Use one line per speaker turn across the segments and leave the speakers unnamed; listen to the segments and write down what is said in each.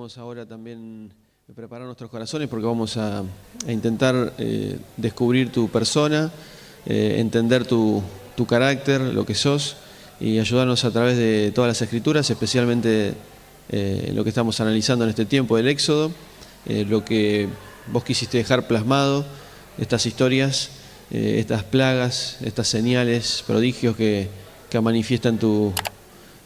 Queremos ahora también preparar nuestros corazones porque vamos a intentar descubrir tu persona, entender tu carácter, lo que sos, y ayudarnos a través de todas las Escrituras, especialmente lo que estamos analizando en este tiempo del Éxodo, lo que vos quisiste dejar plasmado, estas historias, estas plagas, estas señales, prodigios que manifiestan tu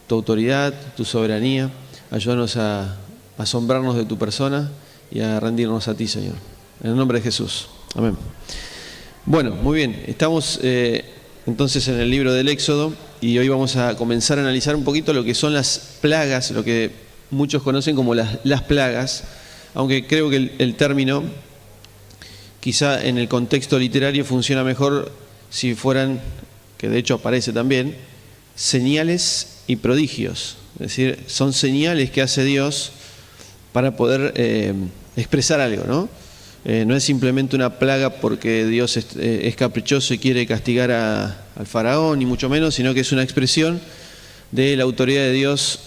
autoridad, tu soberanía. Ayúdanos a asombrarnos de tu persona y a rendirnos a ti, Señor. En el nombre de Jesús. Amén. Bueno, muy bien. Estamos entonces en el libro del Éxodo y hoy vamos a comenzar a analizar un poquito lo que son las plagas, lo que muchos conocen como las plagas, aunque creo que el término quizá en el contexto literario funciona mejor si fueran, que de hecho aparece también, señales y prodigios. Es decir, son señales que hace Dios para poder expresar algo, ¿no? No es simplemente una plaga porque Dios es caprichoso y quiere castigar al faraón, ni mucho menos, sino que es una expresión de la autoridad de Dios,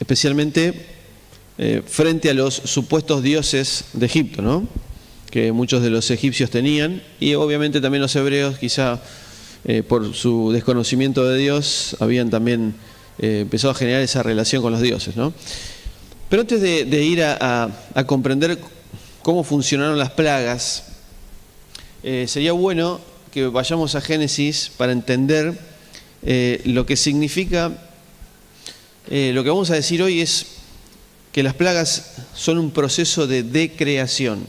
especialmente frente a los supuestos dioses de Egipto, ¿no? Que muchos de los egipcios tenían, y obviamente también los hebreos, quizá por su desconocimiento de Dios, habían también empezado a generar esa relación con los dioses, ¿no? Pero antes de ir a comprender cómo funcionaron las plagas, sería bueno que vayamos a Génesis para entender lo que significa. Lo que vamos a decir hoy es que las plagas son un proceso de decreación,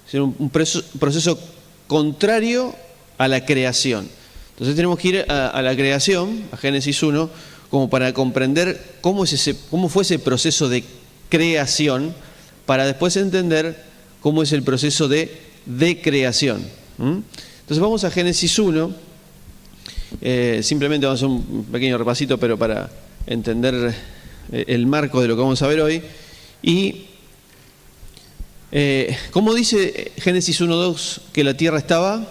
es un proceso contrario a la creación. Entonces tenemos que ir a la creación, a Génesis 1, como para comprender cómo fue ese proceso de creación, para después entender cómo es el proceso de decreación. Entonces vamos a Génesis 1, simplemente vamos a hacer un pequeño repasito, pero para entender el marco de lo que vamos a ver hoy. Y ¿cómo dice Génesis 1:2 que la tierra estaba?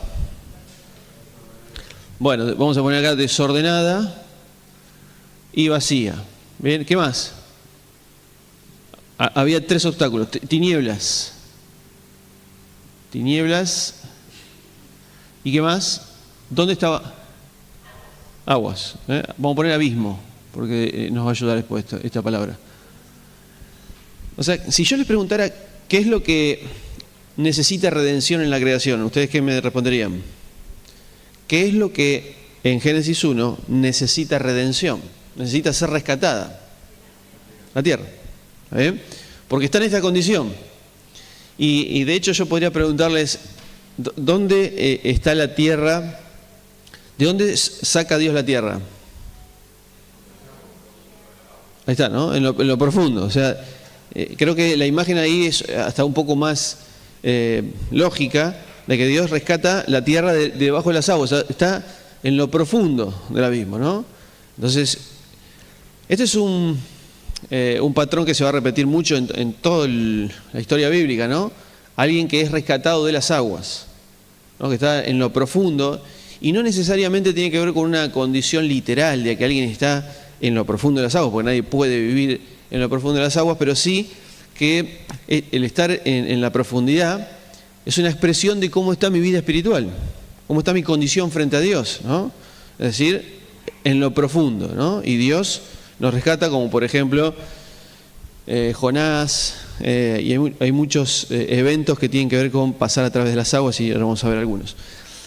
Bueno, vamos a poner acá desordenada y vacía. Bien, ¿qué más? Había tres obstáculos. Tinieblas. ¿Y qué más? ¿Dónde estaba? Aguas. Vamos a poner abismo, porque nos va a ayudar después esta palabra. O sea, si yo les preguntara qué es lo que necesita redención en la creación, ¿ustedes qué me responderían? ¿Qué es lo que en Génesis 1 necesita redención? Necesita ser rescatada. La tierra. Porque está en esta condición. Y de hecho yo podría preguntarles, ¿dónde está la tierra? ¿De dónde saca Dios la tierra? Ahí está, ¿no? En lo profundo. O sea, creo que la imagen ahí es hasta un poco más lógica, de que Dios rescata la tierra debajo de las aguas. O sea, está en lo profundo del abismo, ¿no? Entonces, este es un patrón que se va a repetir mucho en toda la historia bíblica, ¿no? Alguien que es rescatado de las aguas, ¿no? Que está en lo profundo, y no necesariamente tiene que ver con una condición literal de que alguien está en lo profundo de las aguas, porque nadie puede vivir en lo profundo de las aguas, pero sí que el estar en la profundidad es una expresión de cómo está mi vida espiritual, cómo está mi condición frente a Dios, ¿no? Es decir, en lo profundo, ¿no? Y Dios nos rescata, como por ejemplo Jonás, y hay muchos eventos que tienen que ver con pasar a través de las aguas, y ahora vamos a ver algunos.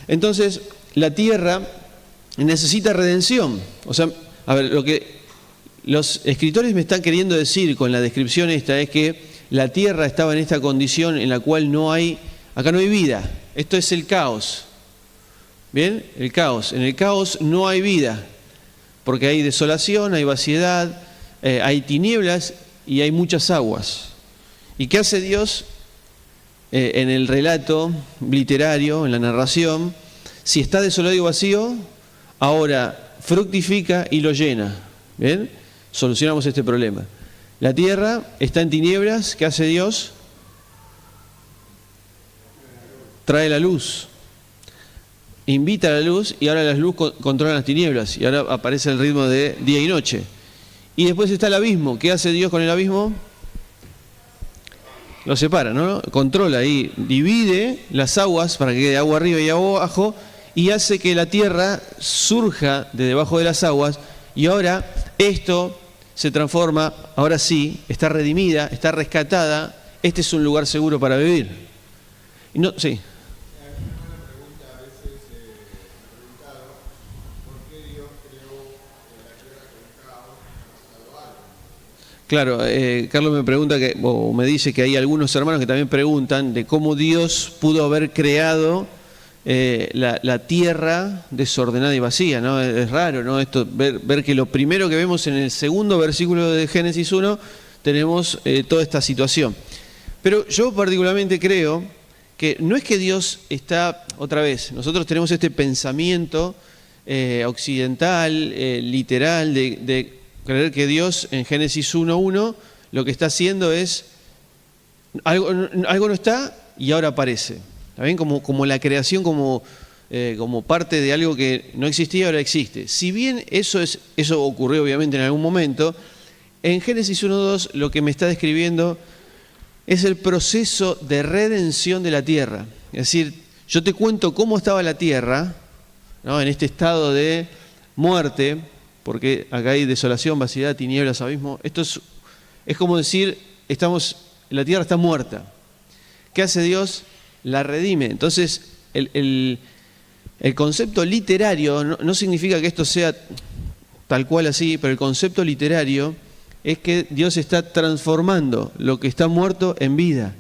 Entonces, la tierra necesita redención. O sea, a ver, lo que los escritores me están queriendo decir con la descripción esta es que la tierra estaba en esta condición en la cual acá no hay vida. Esto es el caos. ¿Bien? El caos. En el caos no hay vida, porque hay desolación, hay vaciedad, hay tinieblas y hay muchas aguas. ¿Y qué hace Dios en el relato literario, en la narración? Si está desolado y vacío, ahora fructifica y lo llena. ¿Bien? Solucionamos este problema. La tierra está en tinieblas. ¿Qué hace Dios? Trae la luz. Invita a la luz, y ahora la luz controla las tinieblas, y ahora aparece el ritmo de día y noche. Y después está el abismo. ¿Qué hace Dios con el abismo? lo separa, ¿no? Controla ahí, divide las aguas para que quede agua arriba y agua abajo, y hace que la tierra surja de debajo de las aguas, y ahora esto se transforma, ahora sí, está redimida, está rescatada, este es un lugar seguro para vivir. Y no, sí. Claro, Carlos me pregunta o me dice que hay algunos hermanos que también preguntan de cómo Dios pudo haber creado la tierra desordenada y vacía, ¿no? Es raro, ¿no? Esto, ver que lo primero que vemos en el segundo versículo de Génesis 1 tenemos toda esta situación. Pero yo particularmente creo que no es que Dios está, otra vez, nosotros tenemos este pensamiento occidental, literal, de creer que Dios en Génesis 1:1 lo que está haciendo es, algo no está y ahora aparece. ¿Está bien? Como la creación, como parte de algo que no existía, ahora existe. Si bien eso ocurrió obviamente en algún momento, en Génesis 1:2 lo que me está describiendo es el proceso de redención de la tierra. Es decir, yo te cuento cómo estaba la tierra, ¿no? En este estado de muerte, porque acá hay desolación, vaciedad, tinieblas, abismo. Esto es como decir, la tierra está muerta. ¿Qué hace Dios? La redime. Entonces, el concepto literario no significa que esto sea tal cual así, pero el concepto literario es que Dios está transformando lo que está muerto en vida.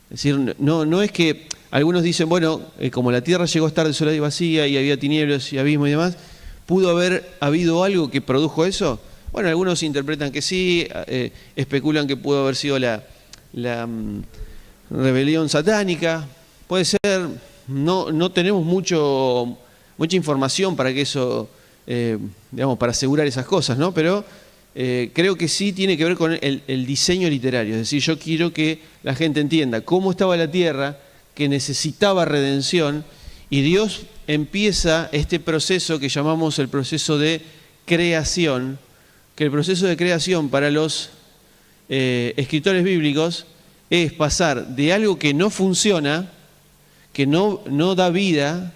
Es decir, no es que algunos dicen, bueno, como la tierra llegó a estar desolada y vacía y había tinieblas y abismo y demás, ¿pudo haber habido algo que produjo eso? Bueno, algunos interpretan que sí, especulan que pudo haber sido la rebelión satánica. Puede ser, no tenemos mucha información para que eso, para asegurar esas cosas, ¿no? Pero creo que sí tiene que ver con el diseño literario. Es decir, yo quiero que la gente entienda cómo estaba la tierra, que necesitaba redención, y Dios empieza este proceso que llamamos el proceso de creación, que el proceso de creación para los escritores bíblicos es pasar de algo que no funciona, que no da vida,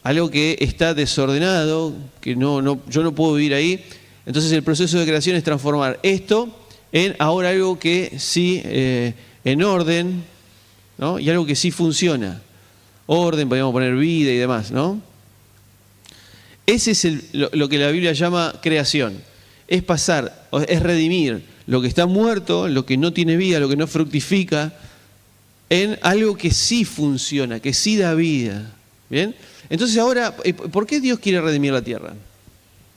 algo que está desordenado, que yo no puedo vivir ahí. Entonces el proceso de creación es transformar esto en ahora algo que sí, en orden, ¿no? Y algo que sí funciona. Orden, podríamos poner vida y demás, ¿no? Ese es lo que la Biblia llama creación. Es pasar, es redimir lo que está muerto, lo que no tiene vida, lo que no fructifica, en algo que sí funciona, que sí da vida. ¿Bien? Entonces ahora, ¿por qué Dios quiere redimir la tierra?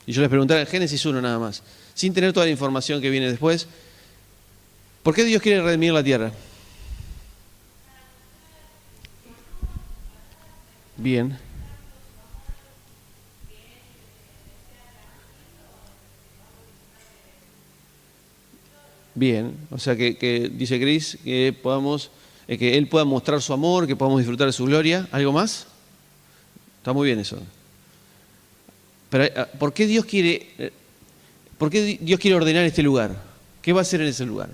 Y yo les preguntaba en Génesis 1 nada más, sin tener toda la información que viene después. ¿Por qué Dios quiere redimir la tierra? Bien. Bien, o sea que dice Cris que que Él pueda mostrar su amor, que podamos disfrutar de su gloria. ¿Algo más? Está muy bien eso. Pero ¿por qué Dios quiere ordenar este lugar? ¿Qué va a hacer en ese lugar?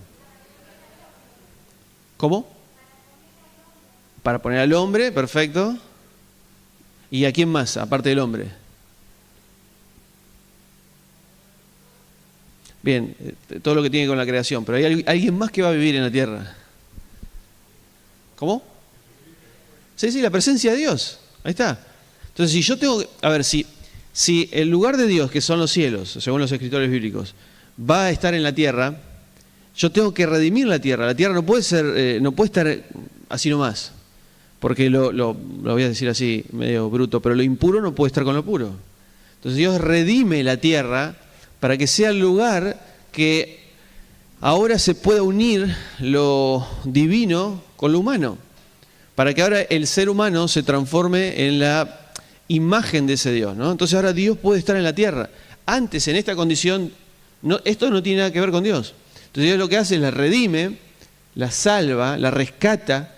¿Cómo? Para poner al hombre, perfecto. ¿Y a quién más, aparte del hombre? Bien, todo lo que tiene con la creación, pero ¿hay alguien más que va a vivir en la tierra? ¿Cómo? Sí, la presencia de Dios. Ahí está. Entonces, si yo tengo, a ver, si el lugar de Dios, que son los cielos, según los escritores bíblicos, va a estar en la tierra, yo tengo que redimir la tierra. La tierra no puede estar así nomás, porque lo voy a decir así, medio bruto, pero lo impuro no puede estar con lo puro. Entonces Dios redime la tierra para que sea el lugar que ahora se pueda unir lo divino con lo humano, para que ahora el ser humano se transforme en la imagen de ese Dios, ¿no? Entonces ahora Dios puede estar en la tierra. Antes, en esta condición, esto no tiene nada que ver con Dios. Entonces Dios lo que hace es la redime, la salva, la rescata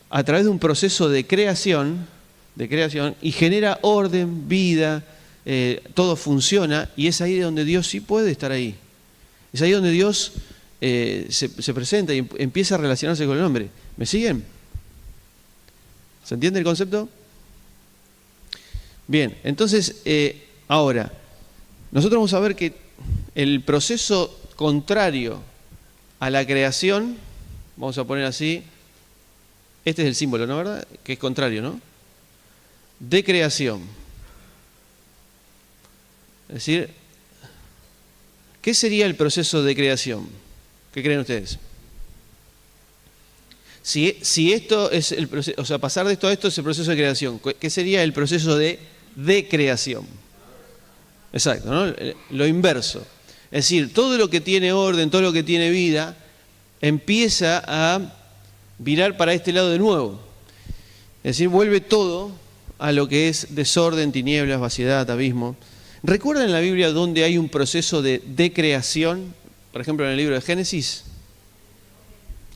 a través de un proceso de creación, y genera orden, vida, todo funciona, y es ahí donde Dios sí puede estar ahí. Es ahí donde Dios se presenta y empieza a relacionarse con el hombre. ¿Me siguen? ¿Se entiende el concepto? Bien, entonces, ahora, nosotros vamos a ver que el proceso contrario a la creación, vamos a poner así, este es el símbolo, ¿no? ¿Verdad? Que es contrario, ¿no? De creación. Es decir, ¿qué sería el proceso de creación? ¿Qué creen ustedes? Si esto es el proceso, o sea, pasar de esto a esto es el proceso de creación, ¿qué sería el proceso de creación? Exacto, ¿no? Lo inverso. Es decir, todo lo que tiene orden, todo lo que tiene vida, empieza a virar para este lado de nuevo. Es decir, vuelve todo a lo que es desorden, tinieblas, vaciedad, abismo. ¿Recuerdan en la Biblia donde hay un proceso de creación? Por ejemplo, en el libro de Génesis.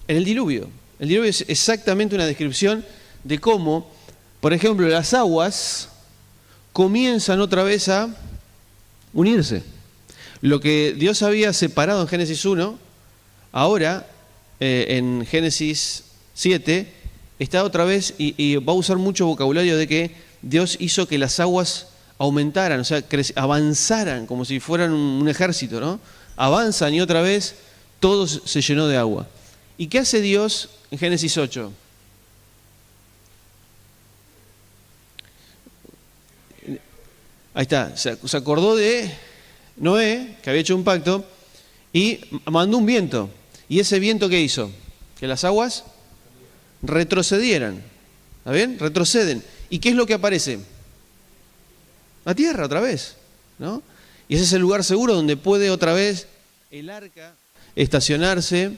En el diluvio. El diluvio es exactamente una descripción de cómo, por ejemplo, las aguas comienzan otra vez a unirse. Lo que Dios había separado en Génesis 1, ahora en Génesis 7, está otra vez y va a usar mucho vocabulario de que Dios hizo que las aguas aumentaran, o sea, avanzaran como si fueran un ejército, ¿no? Avanzan y otra vez todo se llenó de agua. ¿Y qué hace Dios en Génesis 8? Ahí está, se acordó de Noé, que había hecho un pacto, y mandó un viento. ¿Y ese viento qué hizo? Que las aguas retrocedieran. ¿Está bien? Retroceden. ¿Y qué es lo que aparece? La tierra otra vez, ¿no? Y ese es el lugar seguro donde puede otra vez el arca estacionarse,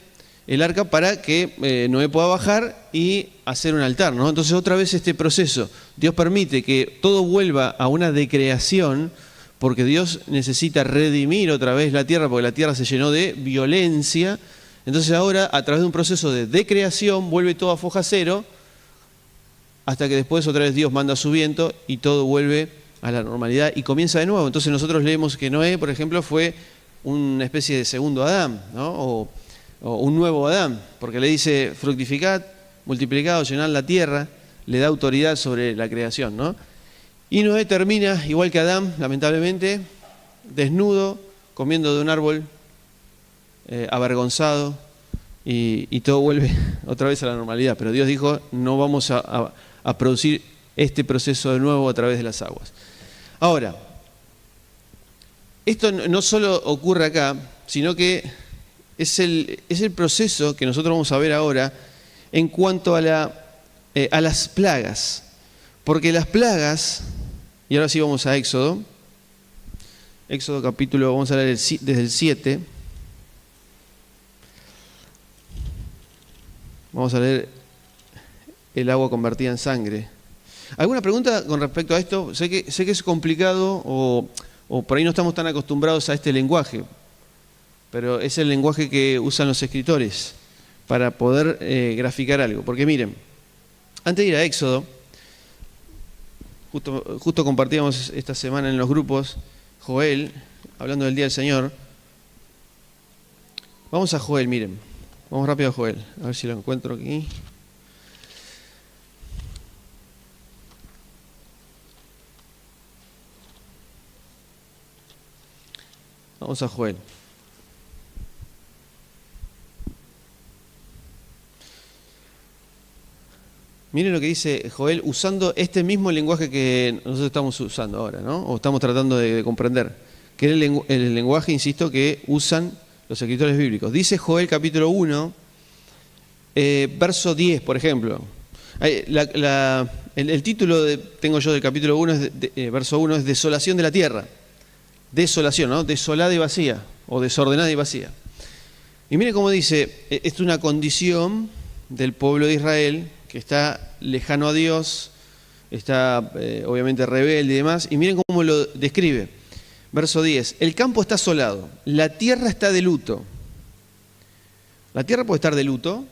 el arca para que Noé pueda bajar y hacer un altar, ¿no? Entonces otra vez este proceso, Dios permite que todo vuelva a una decreación, porque Dios necesita redimir otra vez la tierra, porque la tierra se llenó de violencia. Entonces ahora, a través de un proceso de decreación, vuelve todo a foja cero, hasta que después otra vez Dios manda su viento y todo vuelve a la normalidad y comienza de nuevo. Entonces nosotros leemos que Noé, por ejemplo, fue una especie de segundo Adán, ¿no? O un nuevo Adán, porque le dice fructificad, multiplicad, llenad la tierra, le da autoridad sobre la creación, ¿no? Y Noé termina, igual que Adán, lamentablemente, desnudo, comiendo de un árbol, avergonzado, y todo vuelve otra vez a la normalidad. Pero Dios dijo, no vamos a producir este proceso de nuevo a través de las aguas. Ahora, esto no solo ocurre acá, sino que es el proceso que nosotros vamos a ver ahora en cuanto a las plagas. Porque las plagas, y ahora sí vamos a Éxodo capítulo, vamos a leer desde el 7. Vamos a leer el agua convertida en sangre. ¿Alguna pregunta con respecto a esto? Sé que es complicado o por ahí no estamos tan acostumbrados a este lenguaje, pero es el lenguaje que usan los escritores para poder graficar algo. Porque miren, antes de ir a Éxodo, justo compartíamos esta semana en los grupos, Joel, hablando del Día del Señor. Vamos a Joel, miren. Vamos rápido a Joel, a ver si lo encuentro aquí. Vamos a Joel. Miren lo que dice Joel, usando este mismo lenguaje que nosotros estamos usando ahora, ¿no? O estamos tratando de comprender, que es el lenguaje, insisto, que usan los escritores bíblicos. Dice Joel capítulo 1, verso 10, por ejemplo. El título tengo yo del capítulo 1, verso 1, es Desolación de la tierra. Desolación, ¿no? Desolada y vacía, o desordenada y vacía. Y miren cómo dice, es una condición del pueblo de Israel que está lejano a Dios, está obviamente rebelde y demás, y miren cómo lo describe. Verso 10, el campo está asolado, la tierra está de luto. ¿La tierra puede estar de luto?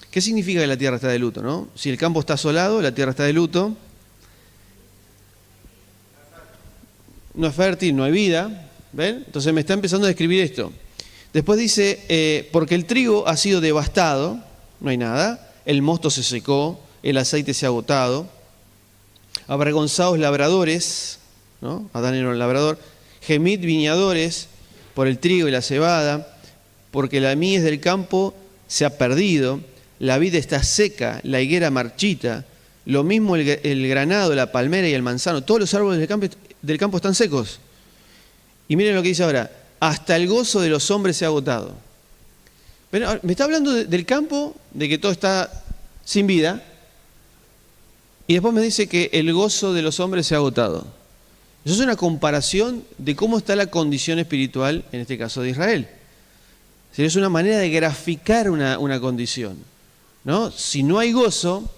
¿Qué significa que la tierra está de luto, no? Si el campo está asolado, la tierra está de luto, no es fértil, no hay vida, ¿Ven? Entonces me está empezando a describir esto. Después dice, porque el trigo ha sido devastado, no hay nada, el mosto se secó, el aceite se ha agotado, avergonzados labradores, ¿no? Adán era un labrador, gemid viñadores por el trigo y la cebada, porque la mies del campo se ha perdido, la vid está seca, la higuera marchita, lo mismo el granado, la palmera y el manzano, todos los árboles del campo están secos. Y miren lo que dice ahora, hasta el gozo de los hombres se ha agotado. Pero me está hablando del campo, de que todo está sin vida, y después me dice que el gozo de los hombres se ha agotado. Eso es una comparación de cómo está la condición espiritual, en este caso de Israel. Es una manera de graficar una condición, ¿no? Si no hay gozo,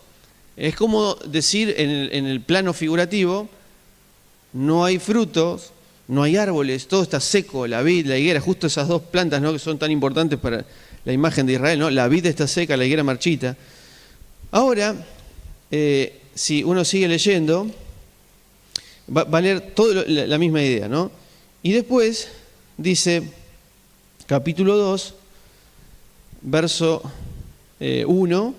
es como decir en el plano figurativo, no hay frutos, no hay árboles, todo está seco, la vid, la higuera, justo esas dos plantas, ¿no?, que son tan importantes para la imagen de Israel, ¿no? La vid está seca, la higuera marchita. Ahora, si uno sigue leyendo, va a leer toda la misma idea, ¿no? Y después dice, capítulo 2, verso 1,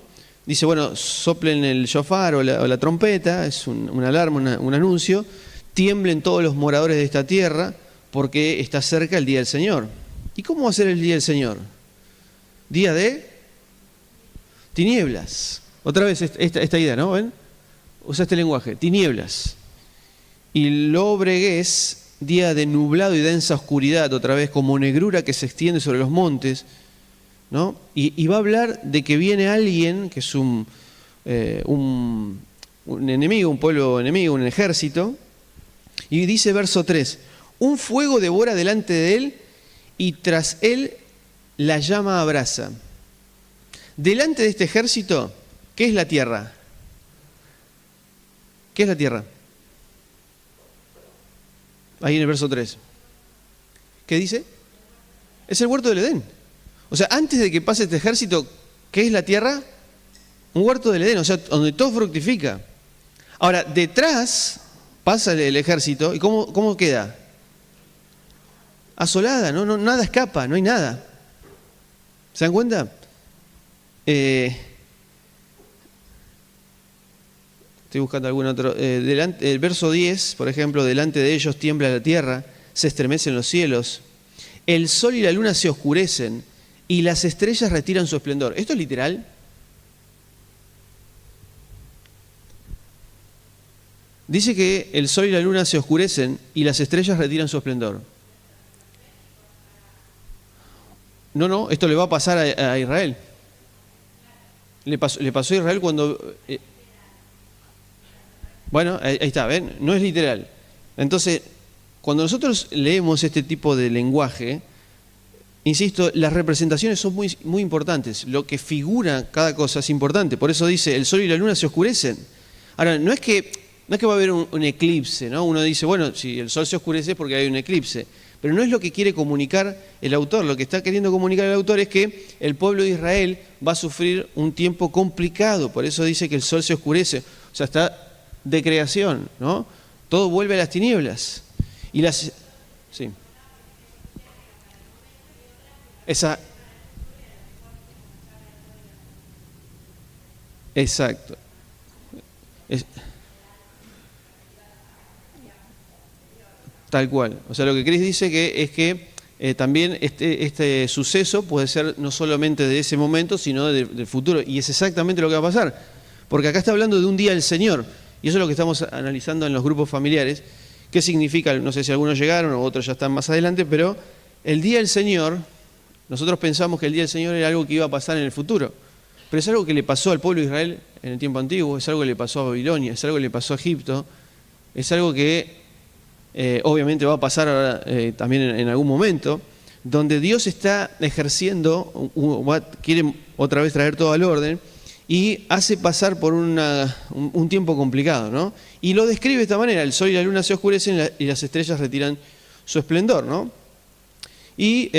dice, bueno, soplen el shofar o la trompeta, es una alarma, un anuncio, tiemblen todos los moradores de esta tierra, porque está cerca el día del Señor. ¿Y cómo va a ser el día del Señor? Día de tinieblas. Otra vez esta idea, ¿no? ¿Ven? Usa este lenguaje, tinieblas. Y lobreguez, día de nublado y densa oscuridad, otra vez como negrura que se extiende sobre los montes, ¿no? Y va a hablar de que viene alguien que es un enemigo, un pueblo enemigo, un ejército. Y dice verso 3, un fuego devora delante de él y tras él la llama abrasa. Delante de este ejército, ¿qué es la tierra? ¿Qué es la tierra? Ahí en el verso 3. ¿Qué dice? Es el huerto del Edén. O sea, antes de que pase este ejército, ¿qué es la tierra? Un huerto del Edén, o sea, donde todo fructifica. Ahora, detrás pasa el ejército, ¿y cómo queda? Asolada, no, nada escapa, no hay nada. ¿Se dan cuenta? Estoy buscando algún otro. El verso 10, por ejemplo, delante de ellos tiembla la tierra, se estremecen los cielos, el sol y la luna se oscurecen y las estrellas retiran su esplendor. ¿Esto es literal? Dice que el sol y la luna se oscurecen y las estrellas retiran su esplendor. No, esto le va a pasar a Israel. Le pasó a Israel cuando... Bueno, ahí está, ¿ven? No es literal. Entonces, cuando nosotros leemos este tipo de lenguaje, insisto, las representaciones son muy, muy importantes. Lo que figura cada cosa es importante. Por eso dice, el sol y la luna se oscurecen. Ahora, no es que va a haber un eclipse, ¿no? Uno dice, bueno, si el sol se oscurece es porque hay un eclipse. Pero no es lo que quiere comunicar el autor. Lo que está queriendo comunicar el autor es que el pueblo de Israel va a sufrir un tiempo complicado. Por eso dice que el sol se oscurece. O sea, está de creación, ¿no? Todo vuelve a las tinieblas. Y las... Sí. Exacto. Tal cual. O sea, lo que Cris dice es que también este suceso puede ser no solamente de ese momento, sino del futuro. Y es exactamente lo que va a pasar. Porque acá está hablando de un día del Señor. Y eso es lo que estamos analizando en los grupos familiares. ¿Qué significa? No sé si algunos llegaron o otros ya están más adelante, pero el día del Señor, nosotros pensamos que el día del Señor era algo que iba a pasar en el futuro. Pero es algo que le pasó al pueblo de Israel en el tiempo antiguo, es algo que le pasó a Babilonia, es algo que le pasó a Egipto, es algo que obviamente va a pasar ahora, también en algún momento, donde Dios está ejerciendo, quiere otra vez traer todo al orden, y hace pasar por un tiempo complicado, ¿no? Y lo describe de esta manera, el sol y la luna se oscurecen y las estrellas retiran su esplendor, ¿no? Y,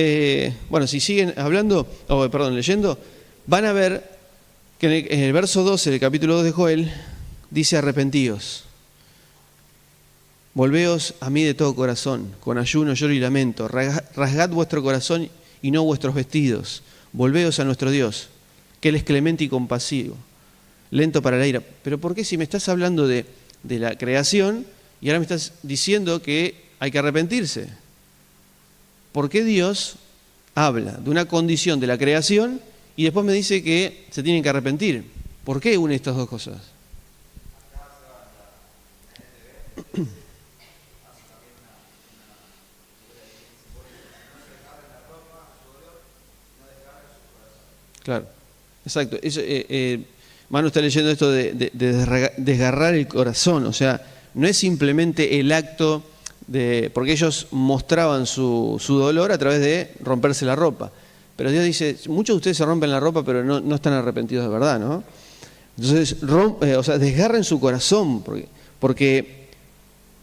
bueno, si siguen leyendo, van a ver que en el verso 12 del capítulo 2 de Joel, dice arrepentíos. Volveos a mí de todo corazón, con ayuno, lloro y lamento. Rasgad vuestro corazón y no vuestros vestidos. Volveos a nuestro Dios, que Él es clemente y compasivo, lento para la ira. Pero ¿por qué si me estás hablando de la creación y ahora me estás diciendo que hay que arrepentirse? ¿Por qué Dios habla de una condición de la creación y después me dice que se tienen que arrepentir? ¿Por qué une estas dos cosas? Claro, exacto. Manu está leyendo esto de desgarrar el corazón, o sea, no es simplemente el acto porque ellos mostraban su dolor a través de romperse la ropa. Pero Dios dice, muchos de ustedes se rompen la ropa, pero no están arrepentidos de verdad, ¿no? Entonces, desgarren su corazón, porque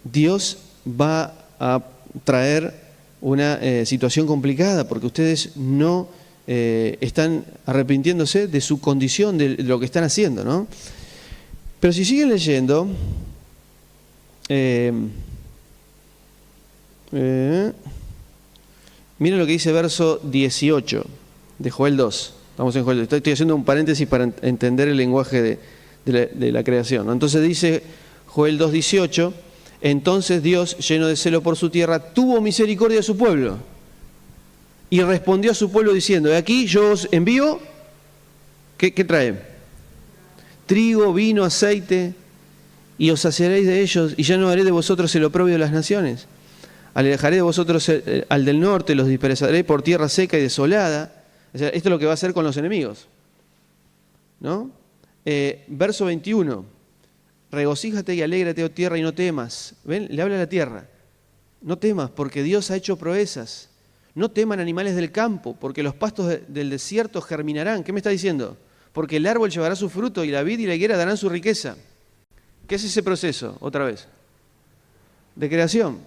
Dios va a traer una situación complicada, porque ustedes no están arrepintiéndose de su condición, de lo que están haciendo, ¿no? Pero si siguen leyendo, miren lo que dice verso 18 de Joel 2. Estamos en Joel 2. Estoy haciendo un paréntesis para entender el lenguaje de la creación, ¿no? Entonces dice Joel 2:18, entonces Dios, lleno de celo por su tierra, tuvo misericordia de su pueblo y respondió a su pueblo diciendo, aquí yo os envío, ¿qué trae? Trigo, vino, aceite, y os saciaréis de ellos, y ya no haré de vosotros el oprobio de las naciones. Alejaré de vosotros al del norte, los dispersaré por tierra seca y desolada. O sea, esto es lo que va a hacer con los enemigos, ¿no? Verso 21. Regocíjate y alégrate, oh tierra, y no temas. ¿Ven? Le habla a la tierra. No temas, porque Dios ha hecho proezas. No teman animales del campo, porque los pastos del desierto germinarán. ¿Qué me está diciendo? Porque el árbol llevará su fruto, y la vid y la higuera darán su riqueza. ¿Qué es ese proceso? Otra vez. De creación.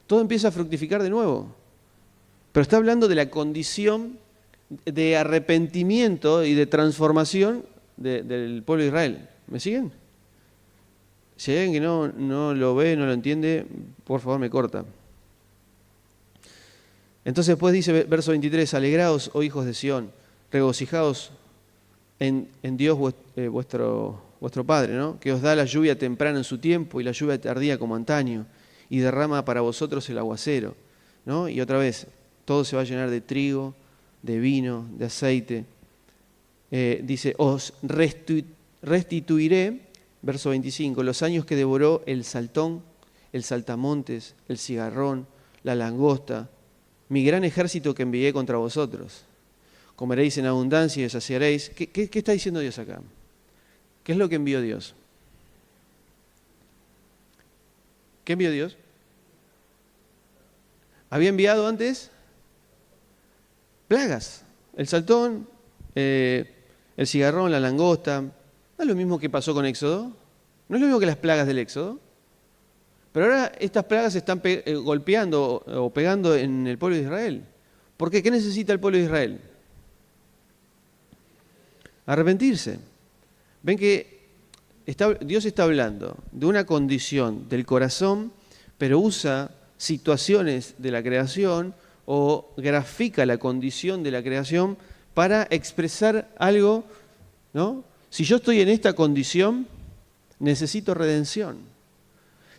Todo empieza a fructificar de nuevo. Pero está hablando de la condición de arrepentimiento y de transformación del pueblo de Israel. ¿Me siguen? Si hay alguien que no lo ve, no lo entiende, por favor me corta. Entonces después dice, verso 23, alegraos, oh hijos de Sión, regocijaos en Dios vuestro Padre, ¿no? Que os da la lluvia temprana en su tiempo y la lluvia tardía como antaño, y derrama para vosotros el aguacero, ¿no? Y otra vez, todo se va a llenar de trigo, de vino, de aceite. Dice, os restituiré, verso 25, los años que devoró el saltón, el saltamontes, el cigarrón, la langosta, mi gran ejército que envié contra vosotros. Comeréis en abundancia y os saciaréis. ¿Qué está diciendo Dios acá? ¿Qué es lo que envió Dios? ¿Qué envió Dios? Había enviado antes plagas. El saltón, el cigarrón, la langosta. ¿No es lo mismo que pasó con Éxodo? ¿No es lo mismo que las plagas del Éxodo? Pero ahora estas plagas se están golpeando o pegando en el pueblo de Israel. ¿Por qué? ¿Qué necesita el pueblo de Israel? Arrepentirse. Ven que Dios está hablando de una condición del corazón, pero usa situaciones de la creación o grafica la condición de la creación para expresar algo, ¿no? Si yo estoy en esta condición, necesito redención.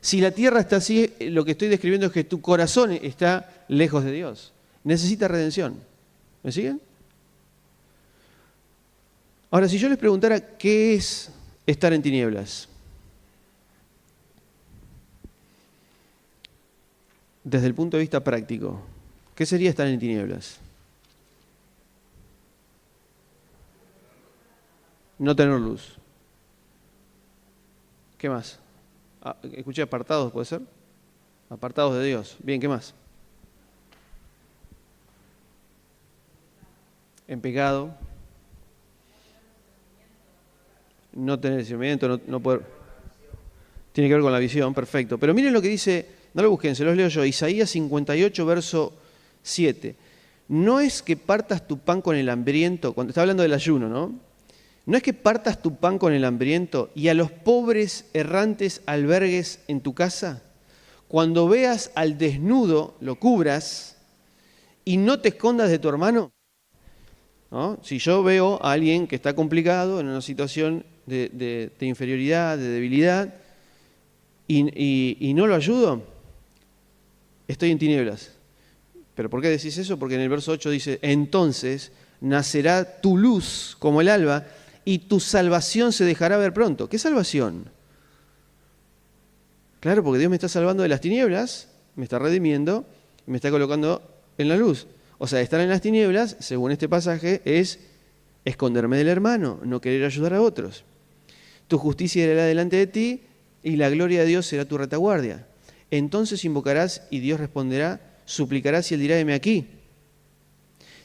Si la tierra está así, lo que estoy describiendo es que tu corazón está lejos de Dios. Necesita redención. ¿Me siguen? Ahora, si yo les preguntara qué es estar en tinieblas, desde el punto de vista práctico, ¿qué sería estar en tinieblas? No tener luz. ¿Qué más? Escuché apartados, ¿puede ser? Apartados de Dios. Bien, ¿qué más? En pecado. No tener discernimiento, no poder. Tiene que ver con la visión, perfecto. Pero miren lo que dice, no lo busquen, se los leo yo. Isaías 58, verso 7. No es que partas tu pan con el hambriento, cuando está hablando del ayuno, ¿no? No es que partas tu pan con el hambriento y a los pobres errantes albergues en tu casa. cuando veas al desnudo, lo cubras y no te escondas de tu hermano. ¿No? Si yo veo a alguien que está complicado en una situación de inferioridad, de debilidad, y no lo ayudo, estoy en tinieblas. ¿Pero por qué decís eso? Porque en el verso 8 dice, entonces nacerá tu luz como el alba y tu salvación se dejará ver pronto. ¿Qué salvación? Claro, porque Dios me está salvando de las tinieblas, me está redimiendo y me está colocando en la luz. O sea, estar en las tinieblas, según este pasaje, es esconderme del hermano, no querer ayudar a otros. Tu justicia irá delante de ti y la gloria de Dios será tu retaguardia. Entonces invocarás y Dios responderá, suplicarás y él dirá, heme aquí.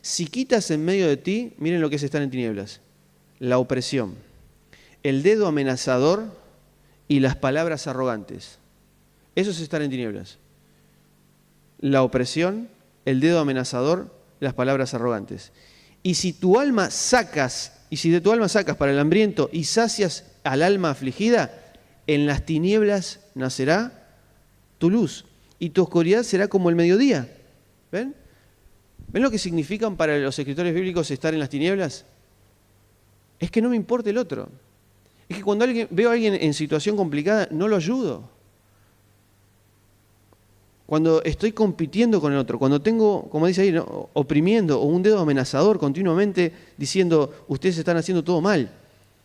Si quitas en medio de ti, miren lo que es estar en tinieblas, la opresión, el dedo amenazador y las palabras arrogantes. Eso es estar en tinieblas. La opresión, el dedo amenazador, las palabras arrogantes. Y si de tu alma sacas para el hambriento y sacias al alma afligida, en las tinieblas nacerá tu luz y tu oscuridad será como el mediodía. ¿Ven? ¿Ven lo que significan para los escritores bíblicos estar en las tinieblas? Es que no me importa el otro. Es que cuando veo a alguien en situación complicada, no lo ayudo. Cuando estoy compitiendo con el otro, cuando tengo, como dice ahí, ¿no?, oprimiendo o un dedo amenazador continuamente diciendo, ustedes están haciendo todo mal,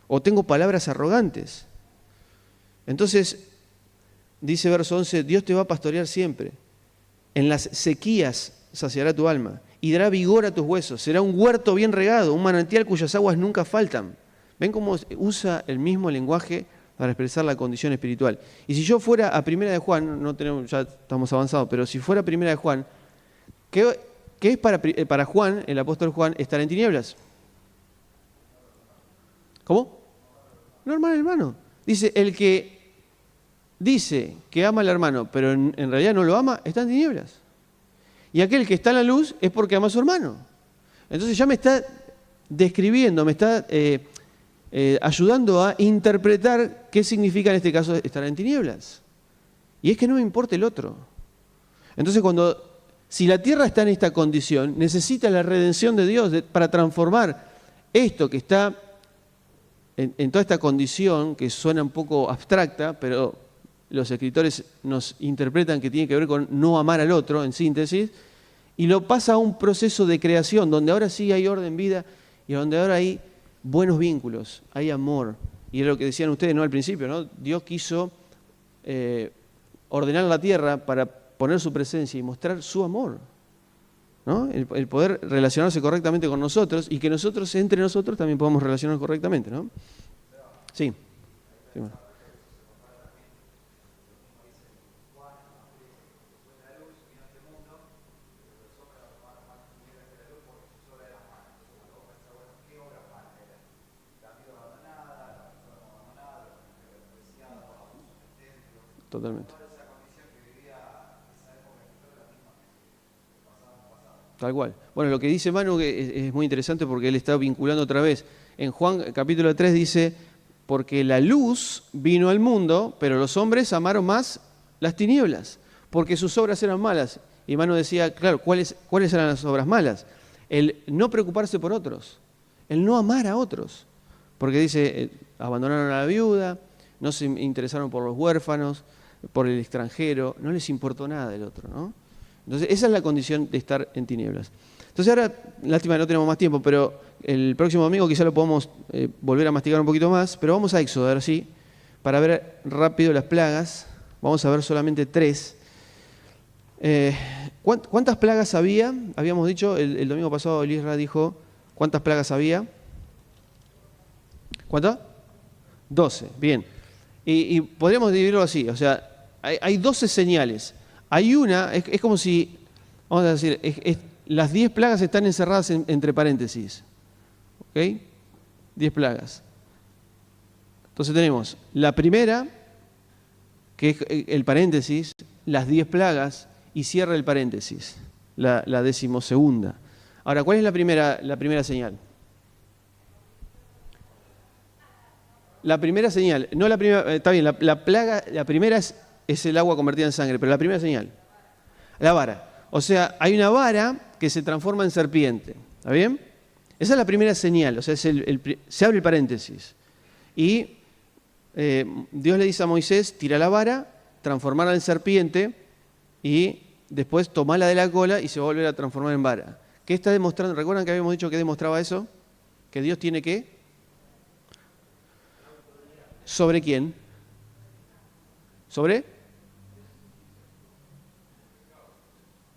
o tengo palabras arrogantes. Entonces, dice verso 11, Dios te va a pastorear siempre. En las sequías saciará tu alma y dará vigor a tus huesos. Será un huerto bien regado, un manantial cuyas aguas nunca faltan. ¿Ven cómo usa el mismo lenguaje para expresar la condición espiritual? Y si yo fuera a Primera de Juan, no tenemos, ya estamos avanzados, pero si fuera a Primera de Juan, ¿qué es para Juan, el apóstol Juan, estar en tinieblas? ¿Cómo? Normal, hermano. Dice, el que dice que ama al hermano, pero en realidad no lo ama, está en tinieblas. Y aquel que está en la luz es porque ama a su hermano. Entonces ya me está describiendo, me está ayudando a interpretar qué significa en este caso estar en tinieblas. Y es que no me importa el otro. Entonces si la tierra está en esta condición, necesita la redención de Dios para transformar esto que está en toda esta condición, que suena un poco abstracta, pero los escritores nos interpretan que tiene que ver con no amar al otro, en síntesis, y lo pasa a un proceso de creación, donde ahora sí hay orden, vida, y donde ahora hay buenos vínculos, hay amor. Y es lo que decían ustedes, ¿no?, al principio, ¿no? Dios quiso ordenar la tierra para poner su presencia y mostrar su amor, ¿no? El poder relacionarse correctamente con nosotros y que nosotros, entre nosotros, también podamos relacionarnos correctamente, ¿no? Sí. Sí, bueno. Totalmente. Tal cual. Bueno, lo que dice Manu es muy interesante porque él está vinculando otra vez. En Juan capítulo 3 dice, porque la luz vino al mundo, pero los hombres amaron más las tinieblas, porque sus obras eran malas. Y Manu decía, claro, ¿cuáles eran las obras malas? El no preocuparse por otros, el no amar a otros. Porque dice, abandonaron a la viuda, no se interesaron por los huérfanos, por el extranjero, no les importó nada del otro, ¿no? Entonces, esa es la condición de estar en tinieblas. Entonces ahora, lástima que no tenemos más tiempo, pero el próximo domingo quizá lo podamos volver a masticar un poquito más, pero vamos a Éxodo, ahora sí, para ver rápido las plagas. Vamos a ver solamente 3. ¿Cuántas plagas había? Habíamos dicho, el domingo pasado Elisra dijo, ¿cuántas plagas había? ¿Cuántas? 12, bien. Y podríamos dividirlo así, o sea, hay 12 señales. Hay una, es como si, vamos a decir, las 10 plagas están encerradas entre paréntesis. ¿Ok? 10 plagas. Entonces tenemos la primera, que es el paréntesis, las 10 plagas, y cierra el paréntesis, la 12ª. Ahora, ¿cuál es la primera señal? La primera señal, no la primera, está bien, la plaga, la primera es es el agua convertida en sangre, pero la primera señal, la vara. O sea, hay una vara que se transforma en serpiente. ¿Está bien? Esa es la primera señal, o sea, se abre el paréntesis. Y Dios le dice a Moisés, tira la vara, transformarla en serpiente y después tomarla de la cola y se va a volver a transformar en vara. ¿Qué está demostrando? ¿Recuerdan que habíamos dicho que demostraba eso? ¿Que Dios tiene qué? ¿Sobre quién? ¿Sobre?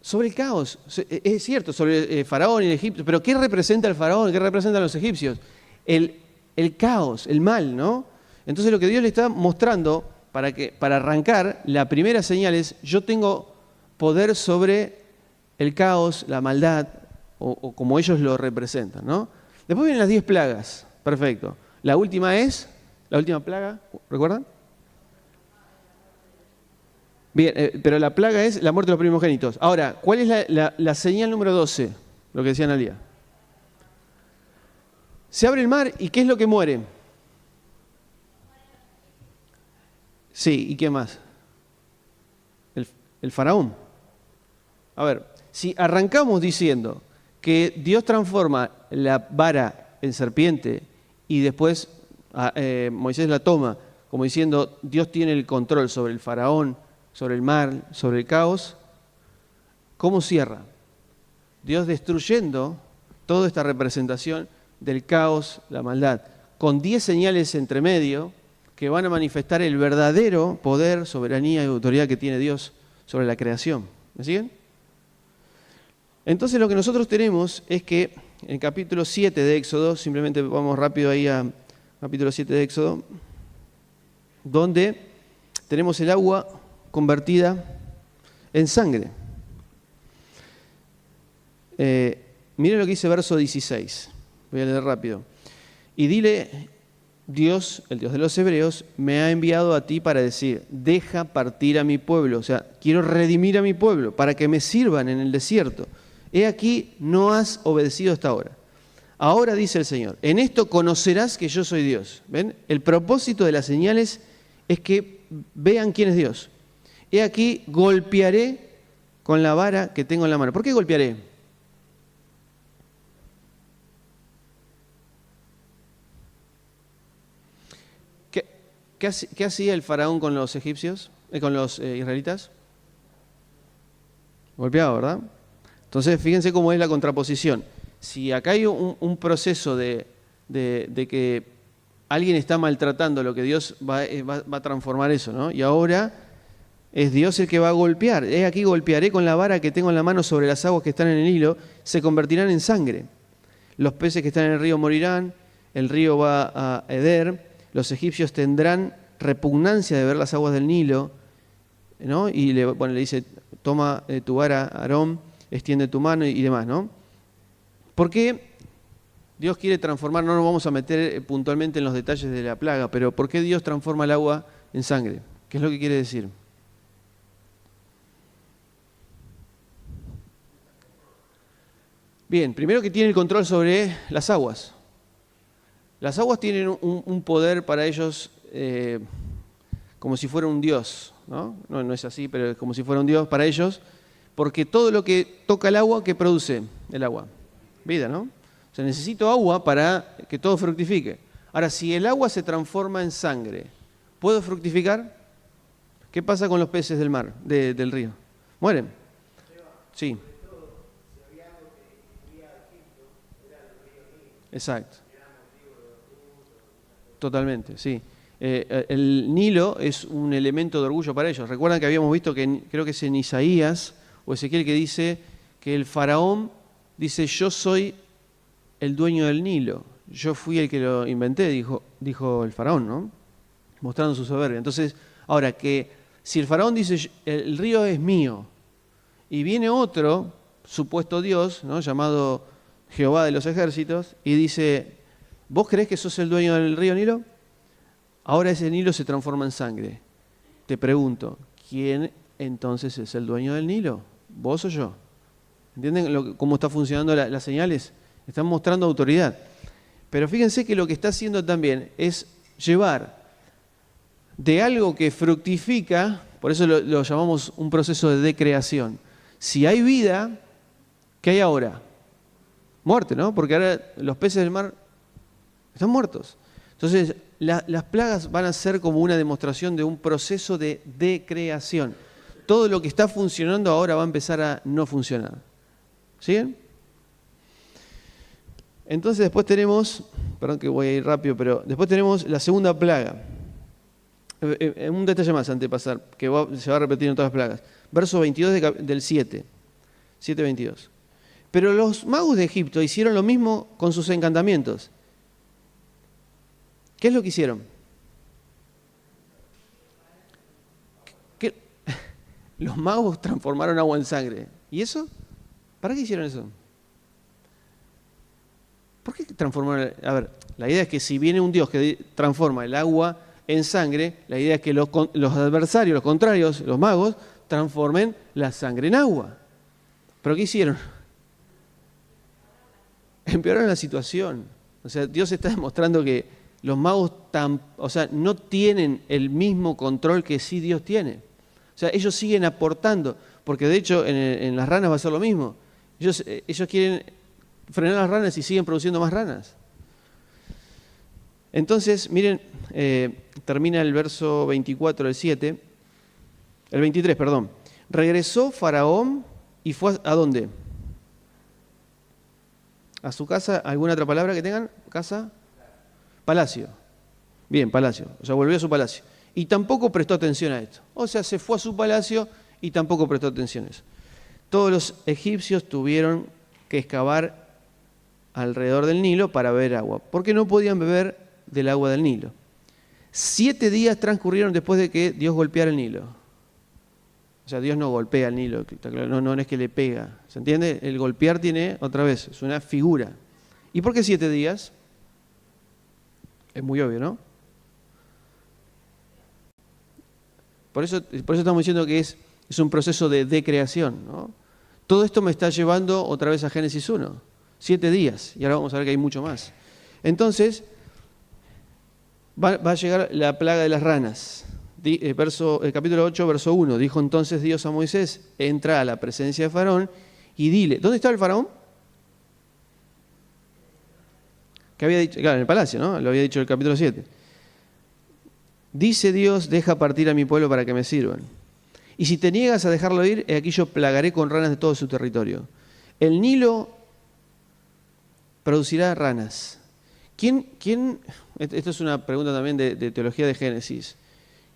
Sobre el caos. Es cierto, sobre Faraón y el Egipto. Pero ¿qué representa el Faraón? ¿Qué representan los egipcios? El caos, el mal, ¿no? Entonces lo que Dios le está mostrando para arrancar, la primera señal es: yo tengo poder sobre el caos, la maldad, o como ellos lo representan, ¿no? Después vienen las 10 plagas. Perfecto. La última plaga, ¿recuerdan? Bien, pero la plaga es la muerte de los primogénitos. Ahora, ¿cuál es la señal número 12? Lo que decía Analía. Se abre el mar y ¿qué es lo que muere? Sí, ¿y qué más? El faraón. A ver, si arrancamos diciendo que Dios transforma la vara en serpiente y después Moisés la toma como diciendo Dios tiene el control sobre el faraón, sobre el mar, sobre el caos, ¿cómo cierra? Dios destruyendo toda esta representación del caos, la maldad, con 10 señales entre medio que van a manifestar el verdadero poder, soberanía y autoridad que tiene Dios sobre la creación. ¿Me siguen? Entonces lo que nosotros tenemos es que en el capítulo 7 de Éxodo, simplemente vamos rápido ahí a capítulo 7 de Éxodo, donde tenemos el agua convertida en sangre. Miren lo que dice verso 16. Voy a leer rápido. Y dile, Dios, el Dios de los hebreos, me ha enviado a ti para decir, deja partir a mi pueblo. O sea, quiero redimir a mi pueblo para que me sirvan en el desierto. He aquí, no has obedecido hasta ahora. Ahora dice el Señor, en esto conocerás que yo soy Dios. ¿Ven? El propósito de las señales es que vean quién es Dios. He aquí, golpearé con la vara que tengo en la mano. ¿Por qué golpearé? ¿Qué hacía el faraón con los egipcios, con los israelitas? Golpeaba, ¿verdad? Entonces, fíjense cómo es la contraposición. Si acá hay un proceso de que alguien está maltratando lo que Dios va a transformar eso, ¿no? Y ahora es Dios el que va a golpear. Aquí golpearé con la vara que tengo en la mano sobre las aguas que están en el Nilo, se convertirán en sangre. Los peces que están en el río morirán, el río va a heder, los egipcios tendrán repugnancia de ver las aguas del Nilo, ¿no? Y le dice, toma tu vara, Aarón, extiende tu mano y demás, ¿no? ¿Por qué Dios quiere transformar? No nos vamos a meter puntualmente en los detalles de la plaga, pero ¿por qué Dios transforma el agua en sangre? ¿Qué es lo que quiere decir? Bien, primero que tiene el control sobre las aguas. Las aguas tienen un poder para ellos como si fuera un dios, ¿no? No es así, pero es como si fuera un dios para ellos, porque todo lo que toca el agua, ¿qué produce el agua? Vida, ¿no? O sea, necesito agua para que todo fructifique. Ahora, si el agua se transforma en sangre, ¿puedo fructificar? ¿Qué pasa con los peces del mar, del río? ¿Mueren? Sí. Exacto. Totalmente, sí. El Nilo es un elemento de orgullo para ellos. Recuerdan que habíamos visto que creo que es en Isaías o Ezequiel que dice que el faraón dice, yo soy el dueño del Nilo. Yo fui el que lo inventé, dijo el faraón, ¿no? Mostrando su soberbia. Entonces, ahora que si el faraón dice, el río es mío, y viene otro supuesto Dios, ¿no? Llamado Jehová de los ejércitos, y dice, ¿vos creés que sos el dueño del río Nilo? Ahora ese Nilo se transforma en sangre. Te pregunto, ¿quién entonces es el dueño del Nilo? ¿Vos o yo? ¿Entienden cómo está funcionando las señales? Están mostrando autoridad. Pero fíjense que lo que está haciendo también es llevar de algo que fructifica, Por eso lo llamamos un proceso de decreación. Si hay vida, ¿qué hay ahora? Muerte, ¿no? Porque ahora los peces del mar están muertos. Entonces, las plagas van a ser como una demostración de un proceso de decreación. Todo lo que está funcionando ahora va a empezar a no funcionar. ¿Siguen? Entonces después tenemos, perdón que voy a ir rápido, pero después tenemos la segunda plaga. Un detalle más antes de pasar, que se va a repetir en todas las plagas. Verso 22 del 7. 7:22. Pero los magos de Egipto hicieron lo mismo con sus encantamientos. ¿Qué es lo que hicieron? Los magos transformaron agua en sangre. ¿Y eso? ¿Para qué hicieron eso? ¿Por qué transformaron? A ver, la idea es que si viene un Dios que transforma el agua en sangre, la idea es que los adversarios, los contrarios, los magos, transformen la sangre en agua. ¿Pero qué hicieron? Empeoraron la situación. O sea, Dios está demostrando que los magos no tienen el mismo control que sí Dios tiene. O sea, ellos siguen aportando, porque de hecho en las ranas va a ser lo mismo. Ellos quieren frenar las ranas y siguen produciendo más ranas. Entonces, miren, termina el verso 24 del 7, el 23, perdón. Regresó Faraón y fue ¿a dónde? ¿A su casa? ¿Alguna otra palabra que tengan? ¿Casa? Palacio. Bien, palacio. O sea, volvió a su palacio. Y tampoco prestó atención a esto. O sea, se fue a su palacio y tampoco prestó atención a eso. Todos los egipcios tuvieron que excavar alrededor del Nilo para beber agua, porque no podían beber del agua del Nilo. 7 días transcurrieron después de que Dios golpeara el Nilo. O sea, Dios no golpea el Nilo, no es que le pega. ¿Se entiende? El golpear tiene, otra vez, es una figura. ¿Y por qué 7 días? Es muy obvio, ¿no? Por eso estamos diciendo que es un proceso de decreación, ¿no? Todo esto me está llevando otra vez a Génesis 1. 7 días. Y ahora vamos a ver que hay mucho más. Entonces, va a llegar la plaga de las ranas. Capítulo 8, verso 1. Dijo entonces Dios a Moisés, entra a la presencia de Faraón y dile, ¿dónde está el Faraón? Que había dicho, claro, en el palacio, ¿no? Lo había dicho en el capítulo 7. Dice Dios, deja partir a mi pueblo para que me sirvan. Y si te niegas a dejarlo ir, aquí yo plagaré con ranas de todo su territorio. El Nilo producirá ranas. Esto es una pregunta también de teología de Génesis.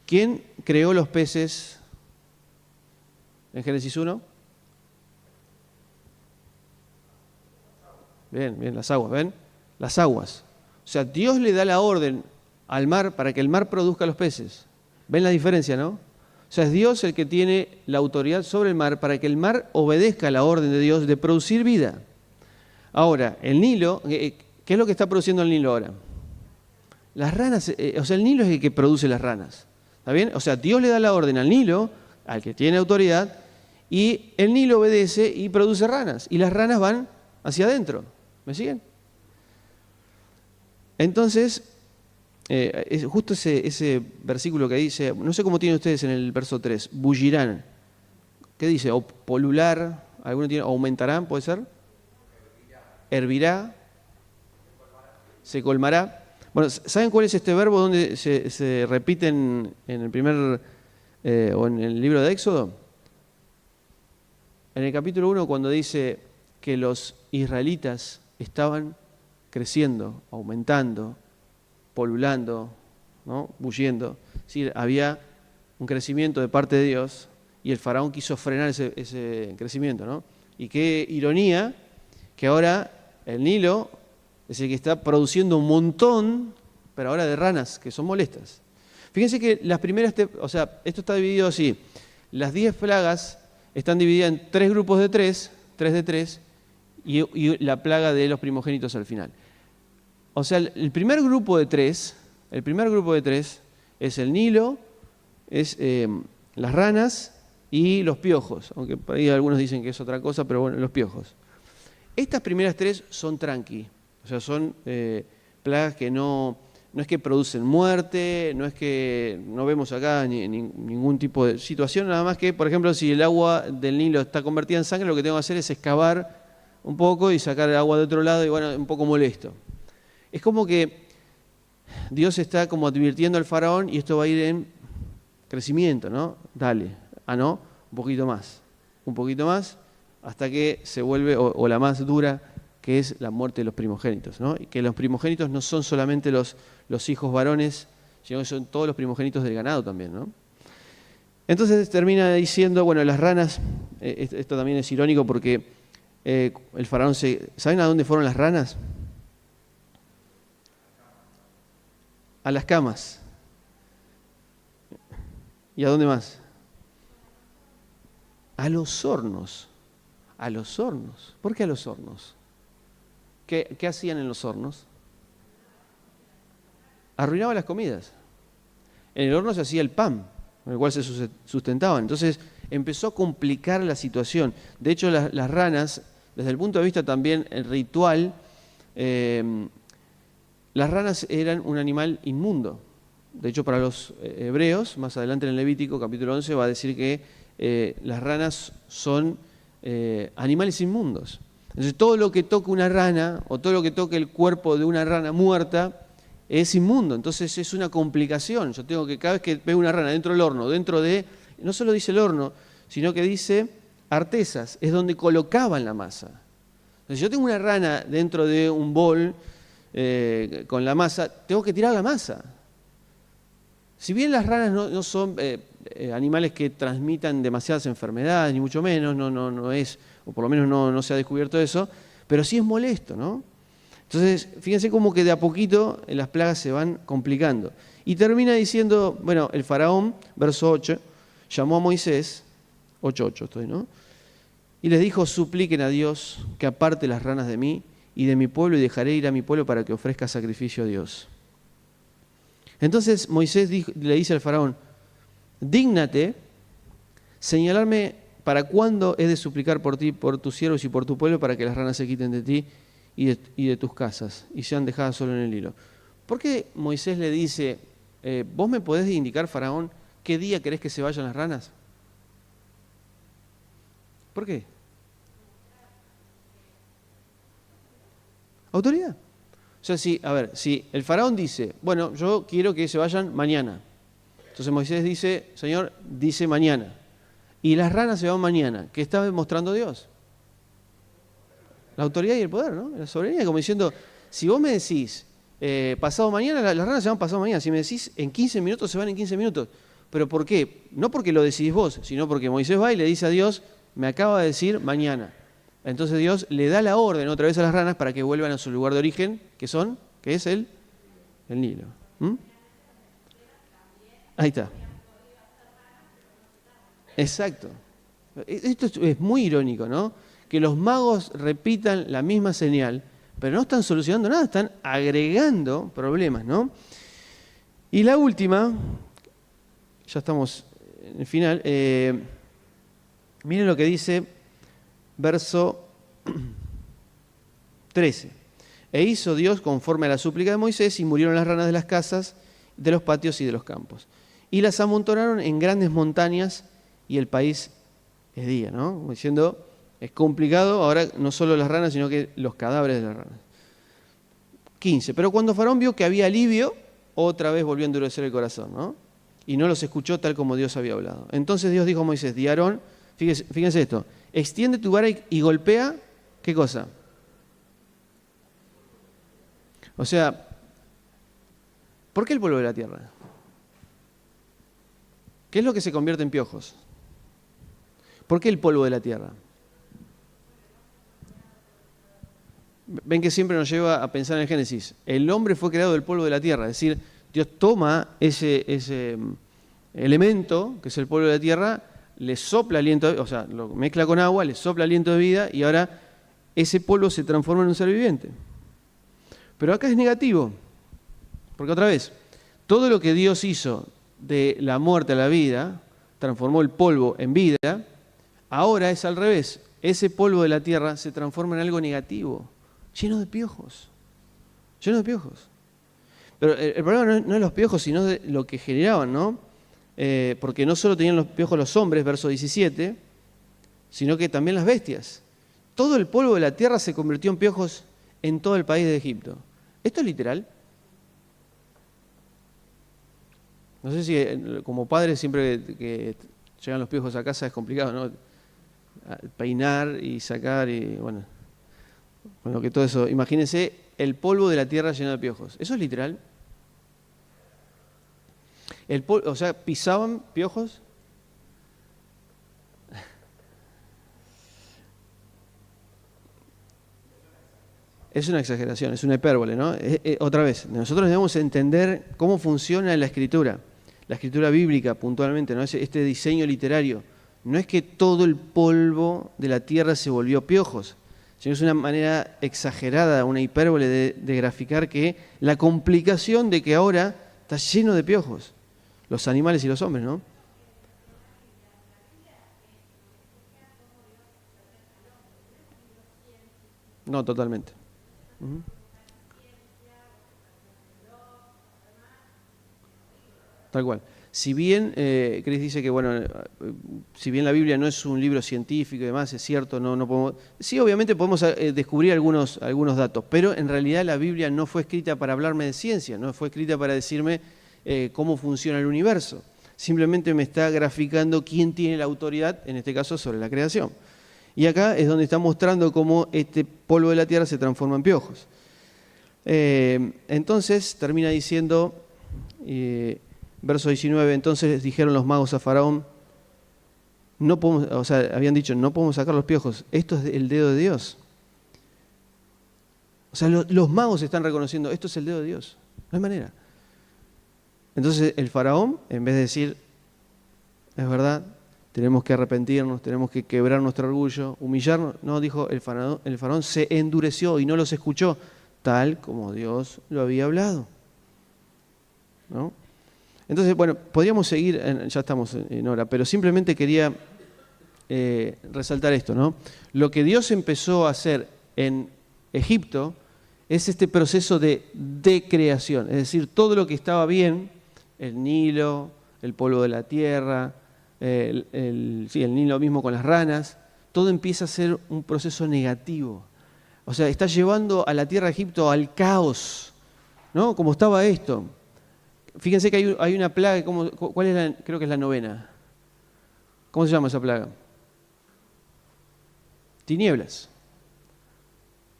¿Quién creó los peces en Génesis 1? Bien, las aguas, ¿ven? Las aguas. O sea, Dios le da la orden al mar para que el mar produzca los peces. ¿Ven la diferencia, no? O sea, es Dios el que tiene la autoridad sobre el mar para que el mar obedezca la orden de Dios de producir vida. Ahora, el Nilo, ¿qué es lo que está produciendo el Nilo ahora? Las ranas, o sea, el Nilo es el que produce las ranas. ¿Está bien? O sea, Dios le da la orden al Nilo, al que tiene autoridad, y el Nilo obedece y produce ranas. Y las ranas van hacia adentro. ¿Me siguen? Entonces, justo ese versículo que dice, no sé cómo tienen ustedes en el verso 3, bullirán. ¿Qué dice? O polular, ¿alguno tiene? ¿Aumentarán? ¿Puede ser? Hervirá. Se colmará. Bueno, ¿saben cuál es este verbo donde se repite en el primer, o en el libro de Éxodo? En el capítulo 1, cuando dice que los israelitas estaban creciendo, aumentando, polulando, ¿no? Bulliendo. Es decir, había un crecimiento de parte de Dios y el faraón quiso frenar ese crecimiento, ¿no? Y qué ironía que ahora el Nilo es el que está produciendo un montón, pero ahora de ranas, que son molestas. Fíjense que las primeras, esto está dividido así. Las 10 plagas están divididas en 3 grupos de 3 de 3, y la plaga de los primogénitos al final. O sea, el primer grupo de 3 es el Nilo, es las ranas y los piojos, aunque por ahí algunos dicen que es otra cosa, pero bueno, los piojos. Estas primeras 3 son tranqui, o sea, son plagas que no no es que producen muerte, no es que no vemos acá ningún tipo de situación, nada más que, por ejemplo, si el agua del Nilo está convertida en sangre, lo que tengo que hacer es excavar un poco y sacar el agua de otro lado y bueno, un poco molesto. Es como que Dios está como advirtiendo al faraón y esto va a ir en crecimiento, ¿no? Dale, no, un poquito más, hasta que se vuelve, o la más dura, que es la muerte de los primogénitos, ¿no? Y que los primogénitos no son solamente los hijos varones, sino que son todos los primogénitos del ganado también, ¿no? Entonces termina diciendo, bueno, las ranas, esto también es irónico porque el faraón ¿saben a dónde fueron las ranas? A las camas. ¿Y a dónde más? A los hornos. A los hornos. ¿Por qué a los hornos? ¿Qué hacían en los hornos? Arruinaban las comidas. En el horno se hacía el pan, con el cual se sustentaban. Entonces empezó a complicar la situación. De hecho, las ranas, desde el punto de vista también ritual, las ranas eran un animal inmundo. De hecho, para los hebreos, más adelante en el Levítico, capítulo 11, va a decir que las ranas son animales inmundos. Entonces, todo lo que toque una rana o todo lo que toque el cuerpo de una rana muerta es inmundo. Entonces, es una complicación. Yo tengo que, cada vez que veo una rana dentro del horno, no solo dice el horno, sino que dice artesas, es donde colocaban la masa. Entonces, si yo tengo una rana dentro de un bol con la masa, tengo que tirar la masa. Si bien las ranas no son animales que transmitan demasiadas enfermedades, ni mucho menos, no es, o por lo menos no se ha descubierto eso, pero sí es molesto, ¿no? Entonces, fíjense cómo que de a poquito las plagas se van complicando. Y termina diciendo, bueno, el faraón, verso 8, llamó a Moisés, 8:8 estoy, ¿no? Y les dijo, supliquen a Dios que aparte las ranas de mí y de mi pueblo y dejaré ir a mi pueblo para que ofrezca sacrificio a Dios. Entonces Moisés le dice al faraón, dígnate señalarme para cuándo he de suplicar por ti, por tus siervos y por tu pueblo para que las ranas se quiten de ti y de tus casas y sean dejadas solo en el hilo. ¿Por qué Moisés le dice, vos me podés indicar, faraón, qué día querés que se vayan las ranas? ¿Por qué? Autoridad. O sea, si el faraón dice, bueno, yo quiero que se vayan mañana. Entonces Moisés dice, Señor, dice mañana. Y las ranas se van mañana. ¿Qué está demostrando Dios? La autoridad y el poder, ¿no? La soberanía, como diciendo, si vos me decís, pasado mañana, las ranas se van pasado mañana. Si me decís, en 15 minutos, se van en 15 minutos. ¿Pero por qué? No porque lo decidís vos, sino porque Moisés va y le dice a Dios, me acaba de decir mañana. Entonces Dios le da la orden otra vez a las ranas para que vuelvan a su lugar de origen, que es el Nilo. Ahí está. Exacto. Esto es muy irónico, ¿no? Que los magos repitan la misma señal, pero no están solucionando nada, están agregando problemas, ¿no? Y la última, ya estamos en el final, miren lo que dice verso 13. E hizo Dios conforme a la súplica de Moisés y murieron las ranas de las casas, de los patios y de los campos. Y las amontonaron en grandes montañas y el país es día, ¿no? Como diciendo, es complicado ahora no solo las ranas, sino que los cadáveres de las ranas. 15. Pero cuando Faraón vio que había alivio, otra vez volvió a endurecer el corazón, ¿no? Y no los escuchó tal como Dios había hablado. Entonces Dios dijo a Moisés, di a Aarón, fíjense esto, extiende tu vara y golpea, ¿qué cosa? O sea, ¿por qué el polvo de la tierra? ¿Qué es lo que se convierte en piojos? ¿Por qué el polvo de la tierra? Ven que siempre nos lleva a pensar en el Génesis. El hombre fue creado del polvo de la tierra, es decir, Dios toma ese elemento, que es el polvo de la tierra, le sopla aliento, o sea, lo mezcla con agua, le sopla aliento de vida y ahora ese polvo se transforma en un ser viviente. Pero acá es negativo, porque otra vez, todo lo que Dios hizo de la muerte a la vida, transformó el polvo en vida, ahora es al revés. Ese polvo de la tierra se transforma en algo negativo, lleno de piojos. Lleno de piojos. Pero el problema no es los piojos, sino de lo que generaban, ¿no? Porque no solo tenían los piojos los hombres, verso 17, sino que también las bestias. Todo el polvo de la tierra se convirtió en piojos en todo el país de Egipto. ¿Esto es literal? No sé si como padre siempre que llegan los piojos a casa es complicado, ¿no? Peinar y sacar y bueno, que todo eso. Imagínense el polvo de la tierra lleno de piojos. ¿Eso es literal? O sea, pisaban piojos. Es una exageración, es una hipérbole, ¿no? Otra vez, nosotros debemos entender cómo funciona la escritura bíblica puntualmente, ¿no? Este diseño literario. No es que todo el polvo de la tierra se volvió piojos, sino es una manera exagerada, una hipérbole de graficar que la complicación de que ahora está lleno de piojos, los animales y los hombres, ¿no? No, totalmente. Uh-huh. Tal cual. Si bien, Chris dice que, bueno, si bien la Biblia no es un libro científico y demás, es cierto, no podemos... Sí, obviamente podemos descubrir algunos datos, pero en realidad la Biblia no fue escrita para hablarme de ciencia, no fue escrita para decirme cómo funciona el universo. Simplemente me está graficando quién tiene la autoridad, en este caso, sobre la creación. Y acá es donde está mostrando cómo este polvo de la tierra se transforma en piojos. Entonces, termina diciendo... Verso 19, entonces dijeron los magos a Faraón, no podemos, o sea, habían dicho, no podemos sacar los piojos, esto es el dedo de Dios. O sea, los magos están reconociendo, esto es el dedo de Dios, no hay manera. Entonces el Faraón, en vez de decir, es verdad, tenemos que arrepentirnos, tenemos que quebrar nuestro orgullo, humillarnos, no, dijo, el faraón se endureció y no los escuchó, tal como Dios lo había hablado. ¿No? Entonces, bueno, podríamos seguir, ya estamos en hora, pero simplemente quería resaltar esto, ¿no? Lo que Dios empezó a hacer en Egipto es este proceso de decreación, es decir, todo lo que estaba bien, el Nilo, el polvo de la tierra, el Nilo mismo con las ranas, todo empieza a ser un proceso negativo. O sea, está llevando a la tierra de Egipto al caos, ¿no? Como estaba esto. Fíjense que hay una plaga, ¿cuál es creo que es la 9ª? ¿Cómo se llama esa plaga? Tinieblas.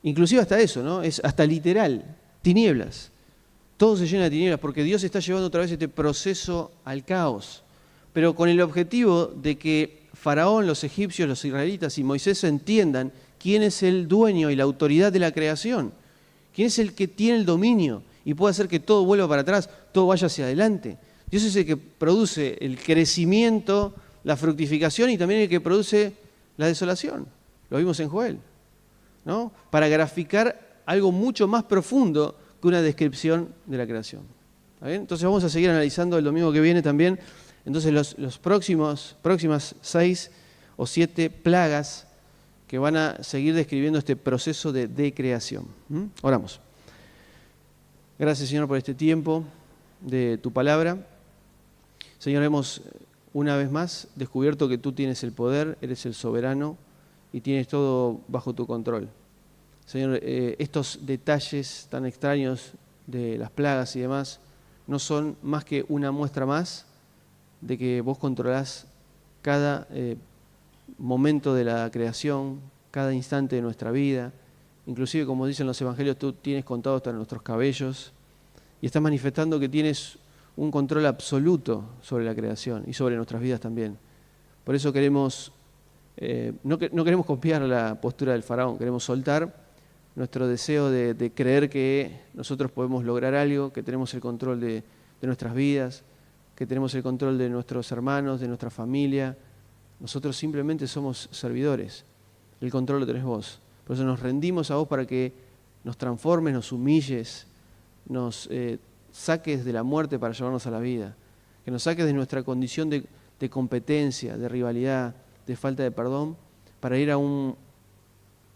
Inclusive hasta eso, ¿no? Es hasta literal, tinieblas. Todo se llena de tinieblas porque Dios está llevando otra vez este proceso al caos. Pero con el objetivo de que Faraón, los egipcios, los israelitas y Moisés entiendan quién es el dueño y la autoridad de la creación. Quién es el que tiene el dominio y puede hacer que todo vuelva para atrás, todo vaya hacia adelante. Dios es el que produce el crecimiento, la fructificación y también el que produce la desolación. Lo vimos en Joel, ¿no? Para graficar algo mucho más profundo que una descripción de la creación. ¿Está bien? Entonces vamos a seguir analizando el domingo que viene también. Entonces los próximas 6 o 7 plagas que van a seguir describiendo este proceso de decreación. Oramos. Gracias, Señor, por este tiempo de tu palabra. Señor, hemos una vez más descubierto que tú tienes el poder, eres el soberano y tienes todo bajo tu control. Señor, estos detalles tan extraños de las plagas y demás no son más que una muestra más de que vos controlás cada momento de la creación, cada instante de nuestra vida. Inclusive, como dicen los evangelios, tú tienes contado hasta nuestros cabellos y estás manifestando que tienes un control absoluto sobre la creación y sobre nuestras vidas también. Por eso queremos, no queremos copiar la postura del faraón, queremos soltar nuestro deseo de creer que nosotros podemos lograr algo, que tenemos el control de nuestras vidas, que tenemos el control de nuestros hermanos, de nuestra familia. Nosotros simplemente somos servidores. El control lo tenés vos. Por eso nos rendimos a vos para que nos transformes, nos humilles, nos saques de la muerte para llevarnos a la vida. Que nos saques de nuestra condición de competencia, de rivalidad, de falta de perdón, para ir a un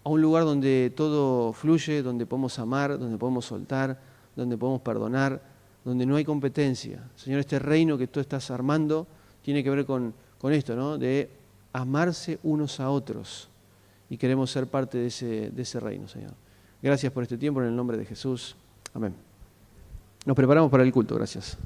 lugar donde todo fluye, donde podemos amar, donde podemos soltar, donde podemos perdonar, donde no hay competencia. Señor, este reino que tú estás armando tiene que ver con esto, ¿no? De amarse unos a otros. Y queremos ser parte de ese reino, Señor. Gracias por este tiempo en el nombre de Jesús. Amén. Nos preparamos para el culto. Gracias.